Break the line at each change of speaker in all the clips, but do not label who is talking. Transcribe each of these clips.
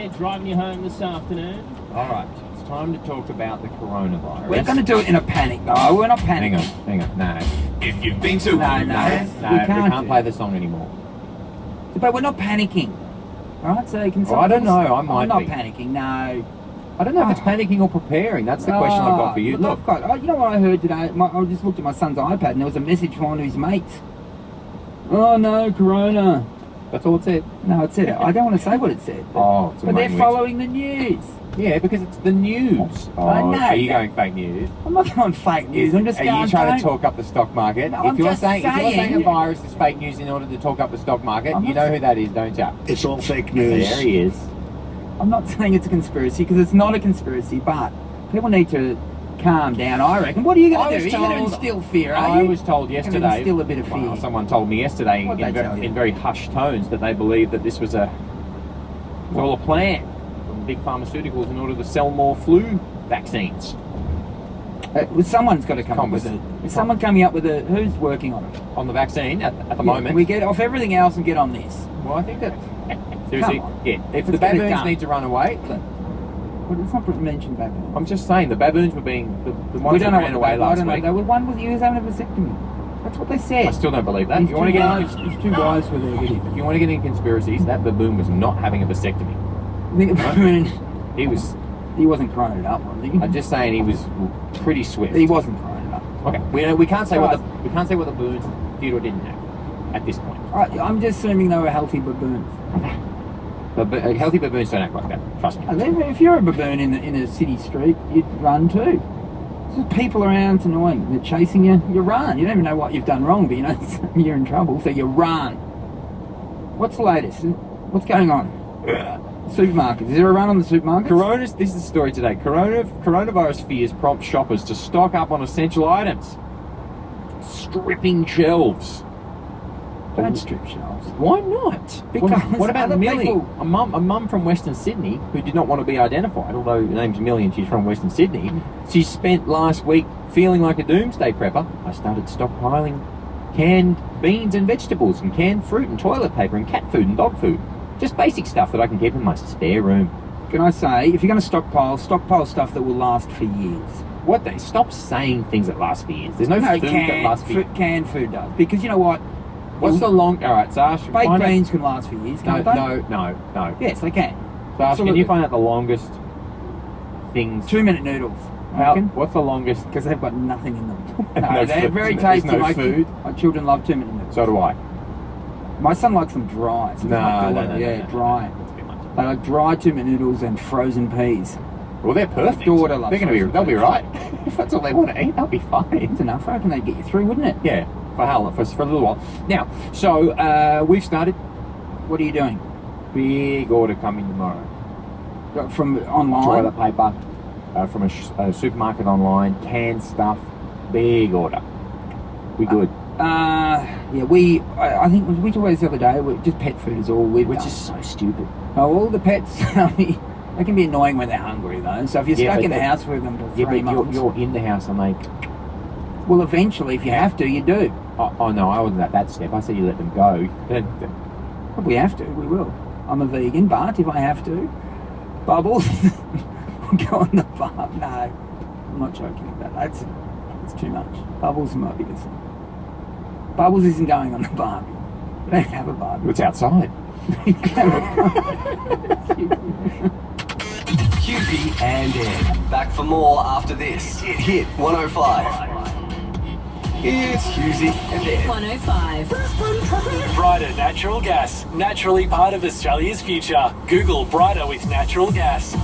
Ed driving you home this afternoon.
All right, it's time to talk about the coronavirus.
We're going to do it in a panic, though. We're not panicking.
Hang on. No.
If you've been to...
No,
We can't play the song anymore.
But we're not panicking. All right, so you can...
I don't know, I might
I'm not
be.
panicking, no.
I don't know if it's panicking or preparing. That's the question I've got for you. Look.
you know what I heard today? I just looked at my son's iPad and there was a message from one of his mates. Oh, no, corona.
That's all it said.
No, it said it. I don't want to say what it said. But they're following the news.
Yeah, because it's the news.
I know.
Are you going fake news?
I'm not going fake news. I'm just going...
Are you trying to talk up the stock market?
No,
if you're saying a virus is fake news in order to talk up the stock market, you know who that is, don't you?
It's all fake news.
There he is.
I'm not saying it's a conspiracy, because it's not a conspiracy, but people need to calm down, I reckon. What are you going to do? Are you going to instill fear, are you?
I was told yesterday...
instill a bit of fear.
Well, someone told me yesterday in very hushed tones that they believed that this was all a plan from big pharmaceuticals in order to sell more flu vaccines.
Someone's got to come up with it. Is someone coming up with it? Who's working on it?
On the vaccine at the moment?
We get off everything else and get on this.
Well, I think that... Seriously, if the baboons need to run away...
Well, it's not mentioned baboons.
I'm just saying, the baboons were being... The ones that ran away last week...
One was he was having a vasectomy. That's what they said.
I still don't believe that.
He's too wise for their good.
If you want to get in conspiracies, that baboon was not having a vasectomy.
I think the baboon...
He
wasn't crying it up, was he?
I'm just saying he was pretty swift.
He wasn't crying it up.
Okay, we can't say what the baboons did or didn't have at this point.
I'm just assuming they were healthy baboons.
But healthy baboons don't act like that. Trust me.
If you're a baboon in a city street, you'd run too. There's people around, it's annoying. They're chasing you, you run. You don't even know what you've done wrong, but you know you're in trouble, so you run. What's the latest? What's going on? Supermarkets. Is there a run on the supermarkets?
This is the story today. Coronavirus fears prompt shoppers to stock up on essential items. Stripping shelves.
Don't strip shelves.
Why not?
Because
what about Millie?
people...
A mum from Western Sydney who did not want to be identified, although her name's Millie and she's from Western Sydney. She spent last week feeling like a doomsday prepper. I started stockpiling canned beans and vegetables and canned fruit and toilet paper and cat food and dog food. Just basic stuff that I can keep in my spare room.
Can I say, if you're going to stockpile stuff that will last for years.
Stop saying things that last for years. There's no food that lasts for years.
Canned food does. Because you know what?
What's the long... All right, Sash.
Baked beans can last for years, can't they?
No.
Yes, they can.
Sash, can you find out the longest things...
2-minute noodles.
What's the longest...
Because they've got nothing in them. No, they're very tasty.
There's no food?
My children love 2-minute noodles.
So do I.
My son likes them dry. So
No.
Dry. They like dry 2-minute noodles and frozen peas.
Well, they're perfect.
Daughter loves
they'll be right. If that's all they want to eat, they'll be fine.
It's enough. I reckon they'd get you through, wouldn't it?
Yeah. For a little while. Now, so we've started.
What are you doing?
Big order coming tomorrow.
From online?
Toilet paper, from a supermarket online, canned stuff, big order. We good.
I think we talked about this the other day, just pet food is all we've done.
Which is so stupid.
All the pets, they can be annoying when they're hungry though, so if you're stuck in the house with them for 3 months...
you're in the house and they...
Well, eventually, if you have to, you do.
Oh no, I wasn't at that step. I said you let them go.
If we have to, we will. I'm a vegan, but if I have to, Bubbles will go on the bar. No, I'm not joking about that. It's too much. Bubbles might be listening. Bubbles isn't going on the bar. We don't have a bar.
It's outside.
Hughesy and Ed. Back for more after this. Hit 105. It's Hughesy and Ed.
105.
Brighter natural gas, naturally part of Australia's future. Google Brighter with natural gas.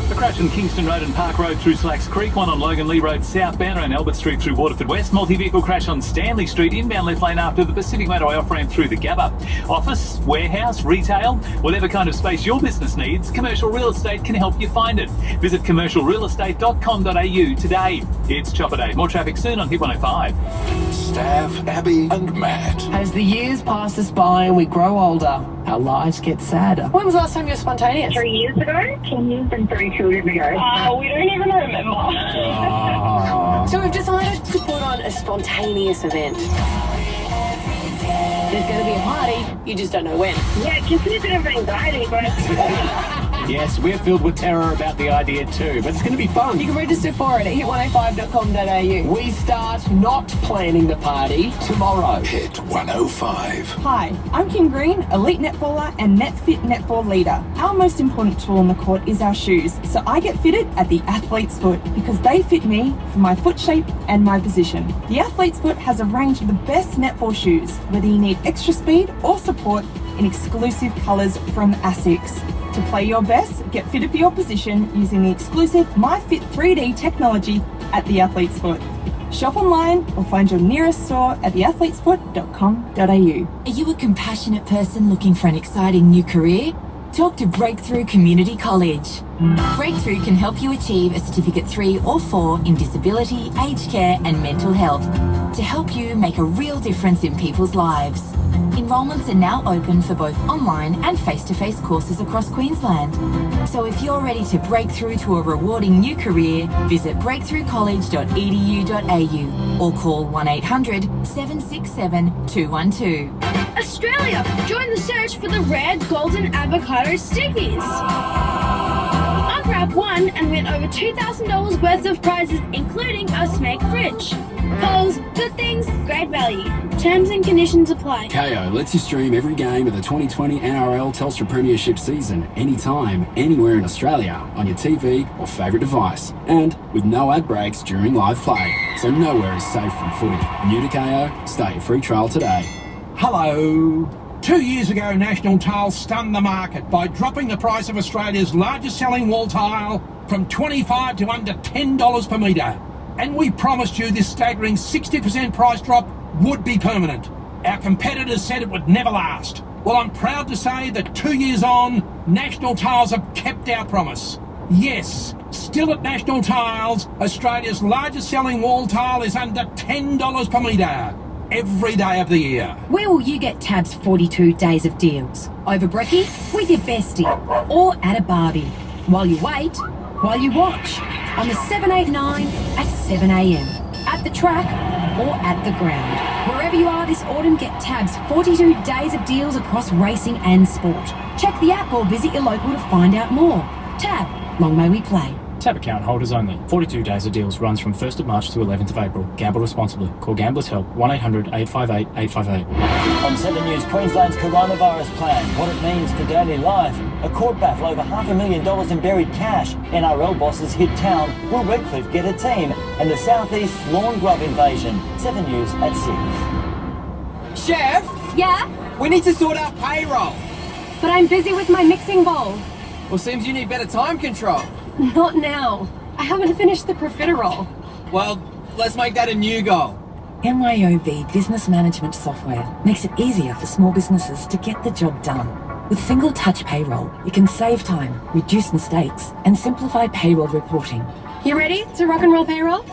The crash on Kingston Road and Park Road through Slacks Creek, one on Logan Lee Road southbound and Albert Street through Waterford West, multi-vehicle crash on Stanley Street, inbound left lane after the Pacific Motorway off-ramp through the Gabba. Office, warehouse, retail, whatever kind of space your business needs, Commercial Real Estate can help you find it. Visit commercialrealestate.com.au today. It's Chopper Day. More traffic soon on Hit 105.
Stav, Abby and Matt.
As the years pass us by and we grow older, our lives get sadder. When was the last time you were spontaneous?
3 years ago, 10 years and 3 children ago. We don't even remember.
So we've decided to put on a spontaneous event. There's going to be a party, you just don't know when.
Yeah, it gives me a bit of anxiety, but...
Yes, we're filled with terror about the idea too, but it's going to be fun.
You can register for it at hit105.com.au.
We start not planning the party tomorrow.
Hit 105.
Hi, I'm Kim Green, elite netballer and NetFit netball leader. Our most important tool on the court is our shoes, so I get fitted at the Athlete's Foot because they fit me for my foot shape and my position. The Athlete's Foot has a range of the best netball shoes, whether you need extra speed or support, in exclusive colours from ASICS. To play your best, get fitted for your position using the exclusive MyFit 3D technology at the Athlete's Foot. Shop online or find your nearest store at theathletesfoot.com.au.
Are you a compassionate person looking for an exciting new career? Talk to Breakthrough Community College. Breakthrough can help you achieve a Certificate 3 or 4 in disability, aged care and mental health to help you make a real difference in people's lives. Enrolments are now open for both online and face-to-face courses across Queensland. So if you're ready to break through to a rewarding new career, visit breakthroughcollege.edu.au or call 1800 767 212.
Australia, join the search for the red golden avocado stickies. Unwrap one and win over $2,000 worth of prizes, including a Smeg fridge. Coles, good things, great value. Terms and conditions apply.
KO lets you stream every game of the 2020 NRL Telstra Premiership season, anytime, anywhere in Australia, on your TV or favourite device. And with no ad breaks during live play, so nowhere is safe from footy. New to KO? Start your free trial today.
Hello. 2 years ago, National Tile stunned the market by dropping the price of Australia's largest selling wall tile from $25 to under $10 per metre. And we promised you this staggering 60% price drop would be permanent. Our competitors said it would never last. Well, I'm proud to say that 2 years on, National Tiles have kept our promise. Yes, still at National Tiles, Australia's largest selling wall tile is under $10 per metre. Every day of the year.
Where will you get Tab's 42 days of deals? Over brekkie, with your bestie, or at a barbie? While you wait, while you watch, on the 789 at 7am, at the track or at the ground. Wherever you are this autumn, get Tab's 42 days of deals across racing and sport. Check the app or visit your local to find out more. Tab, long may we play.
Tab account holders only. 42 days of deals runs from 1st of March to 11th of April. Gamble responsibly. Call Gamblers Help 1-800-858-858.
On 7 News, Queensland's coronavirus plan, what it means for daily life. A court battle over $500,000 in buried cash. NRL bosses hit town. Will Redcliffe get a team? And the Southeast lawn grub invasion. 7 News at 6.
Chef?
Yeah?
We need to sort out payroll.
But I'm busy with my mixing bowl.
Well, seems you need better time control.
Not now. I haven't finished the profiterole.
Well, let's make that a new goal.
MYOB Business Management Software makes it easier for small businesses to get the job done. With single-touch payroll, you can save time, reduce mistakes, and simplify payroll reporting.
You ready to rock and roll payroll?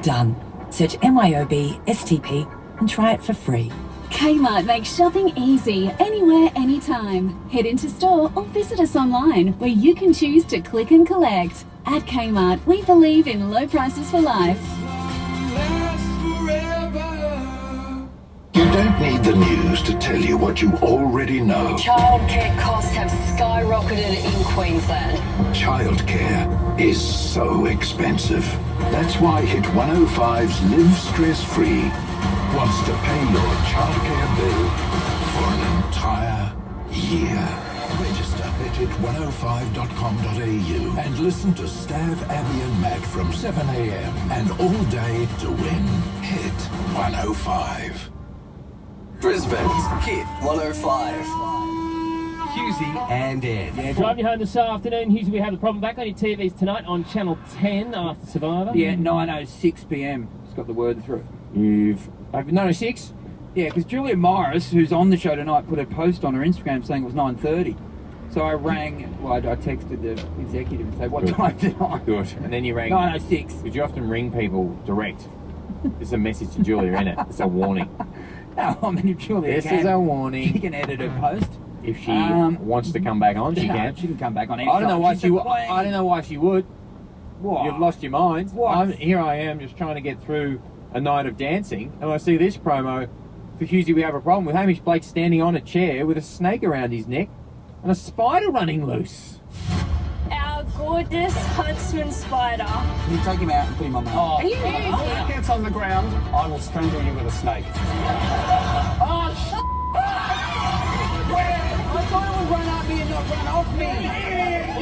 Done. Search MYOB STP and try it for free.
Kmart makes shopping easy, anywhere, anytime. Head into store or visit us online, where you can choose to click and collect. At Kmart, we believe in low prices for life.
You don't need the news to tell you what you already know.
Childcare costs have skyrocketed in Queensland.
Childcare is so expensive. That's why Hit 105's Live Stress Free wants to pay your childcare bill for an entire year. Register at hit105.com.au and listen to Stav, Abby and Matt from 7am and all day to win Hit 105.
Brisbane's Hit 105.
Hughesy and Ed.
Yeah, driving you home this afternoon. Hughesy, we have a problem back on your TVs tonight on Channel 10 after Survivor.
Yeah, 9:06pm. It's got the word through.
You've... Over 9:06?
Yeah, because Julia Morris, who's on the show tonight, put a post on her Instagram saying it was 9:30. So I rang, well, I texted the executive and said, what time did I?
Good. And then you rang...
9:06.
Because you often ring people direct. There's a message to Julia in it. It's a warning.
No, I mean, if Julia
This is a warning.
She can edit her post.
If she wants to come back on, she can.
She can come back on
I don't know why she would.
playing.
I don't know why she would.
What?
You've lost your mind.
What?
Here I am just trying to get through a night of dancing, and I see this promo for Hughesy. We have a problem with Hamish Blake standing on a chair with a snake around his neck and a spider running loose.
gorgeous huntsman spider.
Can you take him out and put him on that?
Are you
That gets on the ground, I will strangle you with a snake.
Oh, I thought it would run up me and not run off me.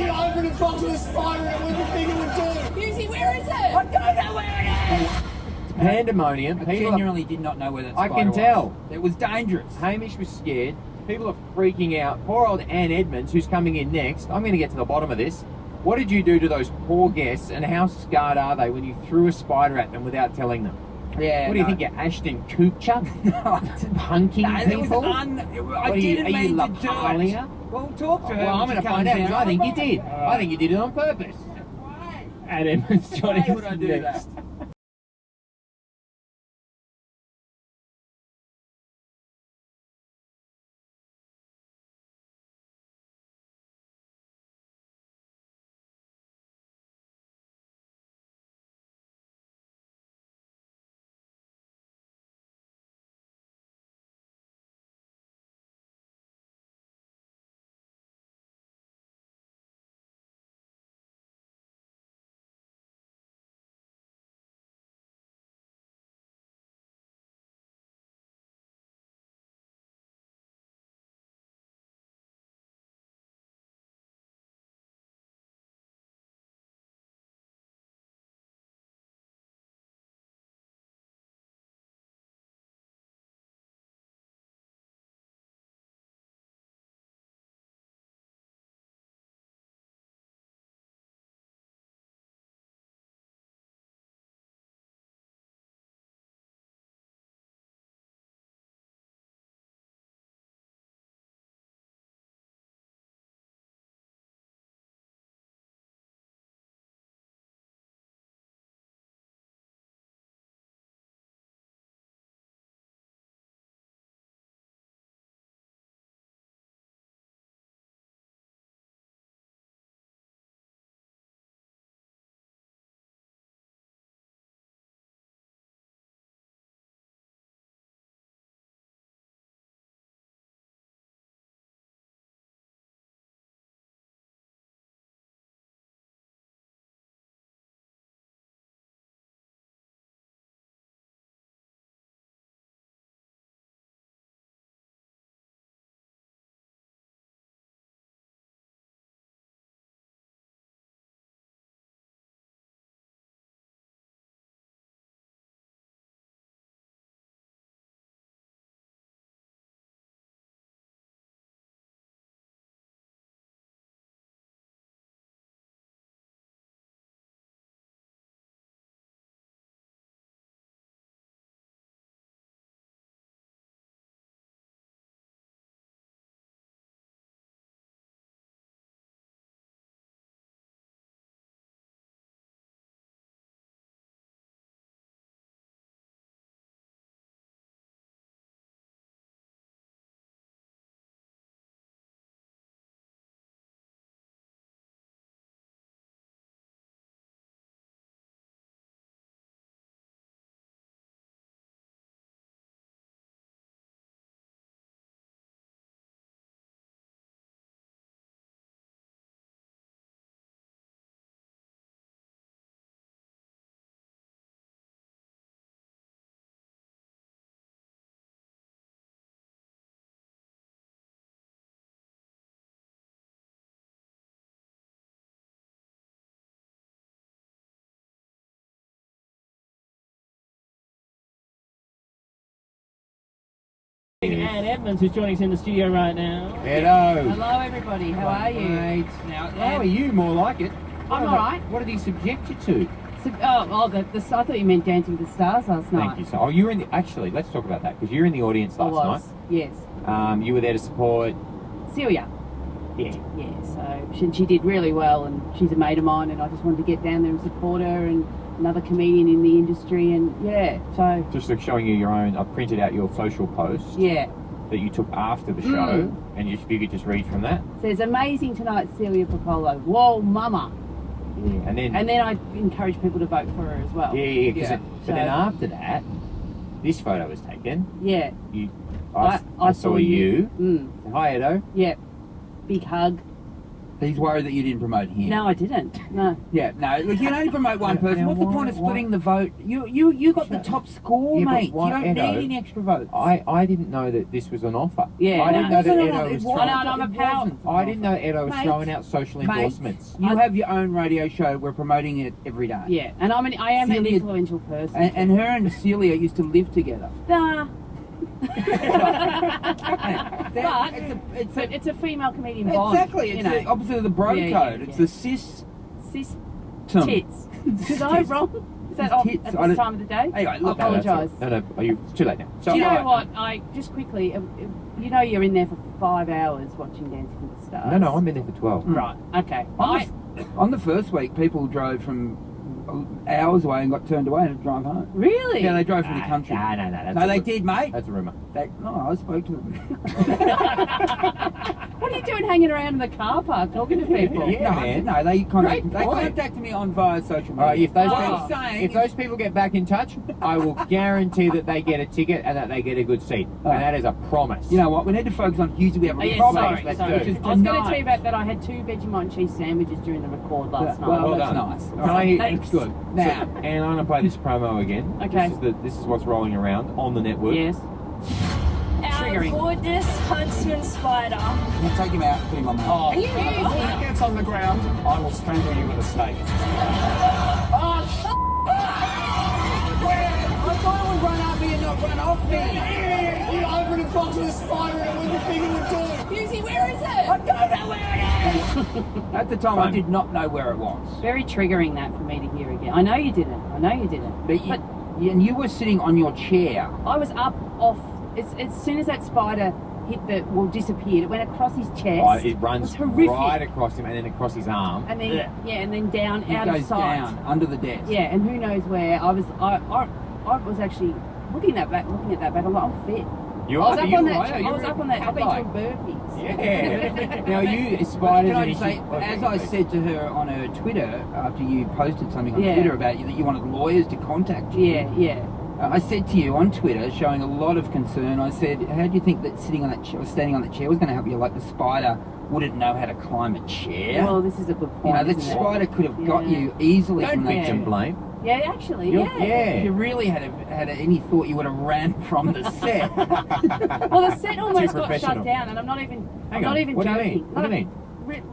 You opened a box with a spider and what do you think it would do?
Hughesy, where is it? I don't know where it is.
Pandemonium.
I
People
genuinely did not know where that
I
spider
can
was.
tell.
It was dangerous.
Hamish was scared. People are freaking out. Poor old Ann Edmonds, who's coming in next. I'm going to get to the bottom of this. What did you do to those poor guests, and how scarred are they when you threw a spider at them without telling them?
Yeah,
What do you think, you're Ashton Kutcher? Punking people?
I didn't mean to do it. Well, talk to her.
Well, I'm going to find out, because I think you did. I think you did it on purpose.
Ann Edmonds joining
Why would I
us
do
next.
that?
Ann Edmonds, who's joining us in the studio right now.
Hello.
Hello, everybody. How are you?
Mate.
Now,
How are you? More like it.
I'm all right.
What did he subject you to?
I thought you meant Dancing with the Stars last night.
Thank you. So, you were in the, actually, let's talk about that, because you were in the audience
I
last
was,
night.
yes.
You were there to support.
Celia.
Yeah.
Yeah, so she did really well, and she's a mate of mine, and I just wanted to get down there and support her, and another comedian in the industry, and yeah, so.
Just like showing you your own, I printed out your social post.
Yeah.
That you took after the show, and if you could just read from that.
Says, amazing tonight, Celia Piccolo. Whoa, mama.
Yeah, and then
I encourage people to vote for her as well.
Yeah. But then after that, this photo was taken.
Yeah.
I saw you.
Mm.
Hi, Edo.
Yeah. Big hug.
He's worried that you didn't promote him.
No, I didn't. No.
Yeah, no. Look, you can only promote one person. What's the point of splitting the vote? You got the top score, mate. You don't need any extra votes.
I didn't know that this was an offer.
Yeah,
I didn't know that Edo was
throwing. I'm a pal.
I didn't know Edo was throwing out social endorsements.
You have your own radio show. We're promoting it every day.
Yeah, and I am an influential person.
And her and Celia used to live together.
Nah. But it's a female comedian bond.
Exactly. It's the opposite of the bro code. It's the cis
tits. Was I wrong? Is that at this time of the day?
Anyway, look,
I apologise.
No, it's too late now.
So, do you know what? Just quickly, you know you're in there for 5 hours watching Dancing with the Stars.
No, I'm in there for 12.
Right. Okay.
On the first week, people drove from hours away and got turned away and drive home.
Really?
Yeah, they drove from the country.
No,
they did, mate.
That's a rumour.
No, I spoke to them.
What are you doing hanging around in the car park talking to people?
No, they contacted me on via social media.
All right, if those people get back in touch, I will guarantee that they get a ticket and that they get a good seat. And that is a promise.
You know what? We need to focus on Hughesy. We have a
sorry. I was going to tell you about that. I had 2 Vegemite and cheese sandwiches during the record last night.
Well, that's nice.
Thanks.
Good. Now,
and I'm going to play this promo again.
Okay.
This is what's rolling around on the network.
Yes.
Our gorgeous huntsman spider.
You take him out and put him on the
Are you
If he gets on the ground, I will strangle you with a snake.
I thought it would run up me and not run off me.
You opened a box with a spider and what do you think it would do?
Hughesy, where is it?
I don't know where it is. At the time, I did not know where it was.
Very triggering that for me to hear again. I know you didn't.
And you were sitting on your chair.
I was up off. As soon as that spider disappeared, it went across his chest.
Oh, it runs
was horrific.
right across him and then across his arm.
And then and then down out of sight.
Down under the desk.
Yeah, and who knows where. I was actually looking at that back. I'm like, I'm fit.
I
was up on that. I've been doing burpees.
Yeah. Now you spiders.
Can I just say, as I said to her on her Twitter after you posted something on Twitter about you that you wanted lawyers to contact you.
Yeah.
I said to you on Twitter, showing a lot of concern, I said, how do you think that sitting on that chair, or standing on that chair was going to help you? Like the spider wouldn't know how to climb a chair.
Well, this is a good point.
You know, the spider could have got you easily from that chair.
Blame.
Yeah, actually,
If you really had any thought, you would have ran from the set.
Well, the set almost got shut down, and I'm not even joking.
What do you mean?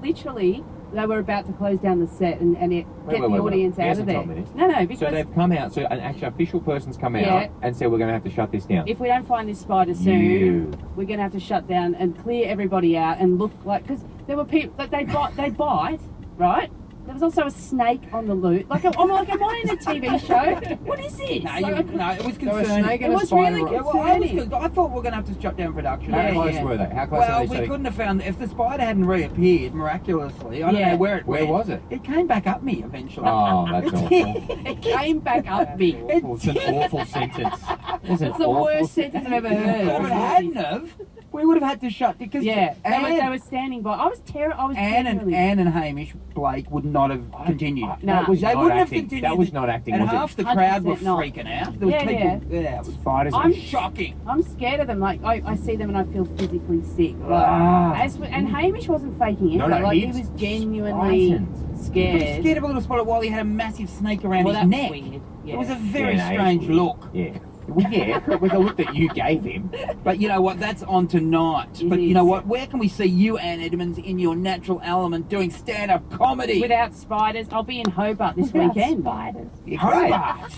Literally, they were about to close down the set and get the audience out of there. No, because
so they've come out. So an actual official person's come out and said we're going to have to shut this down.
If we don't find this spider soon, we're going to have to shut down and clear everybody out and look like, because there were people that they bite, right? There was also a snake on the loot. Like, I'm like, am I in a TV show? What is this?
No, it was concerning.
It was really concerning.
I thought we were going to have to shut down production.
How close were they? How close
were they? Well, we couldn't have found... If the spider hadn't reappeared miraculously, I don't know where it went.
Where was it?
It came back up me eventually.
Oh, that's awful.
It came back up me.
It's an awful sentence.
It's the worst sentence I've ever heard.
If it hadn't have, we would have had to shut because
they were standing by. I was terrified.
Anne and Hamish Blake would not have continued.
No,
they wouldn't have continued.
That was not acting.
And
was
half the crowd were freaking out. There was people. Yeah, it was
spiders.
I'm
shocking.
I'm scared of them. Like I see them and I feel physically sick. And Hamish wasn't faking it. He was genuinely scared.
He was scared of a little spider while he had a massive snake around his neck.
Weird.
It was a very strange look.
Yeah. Well, yeah, with the look that you gave him.
But you know what? That's on tonight. But you know what? Where can we see you, Anne Edmonds, in your natural element doing stand-up comedy?
Without spiders. I'll be in Hobart this weekend.
Hobart?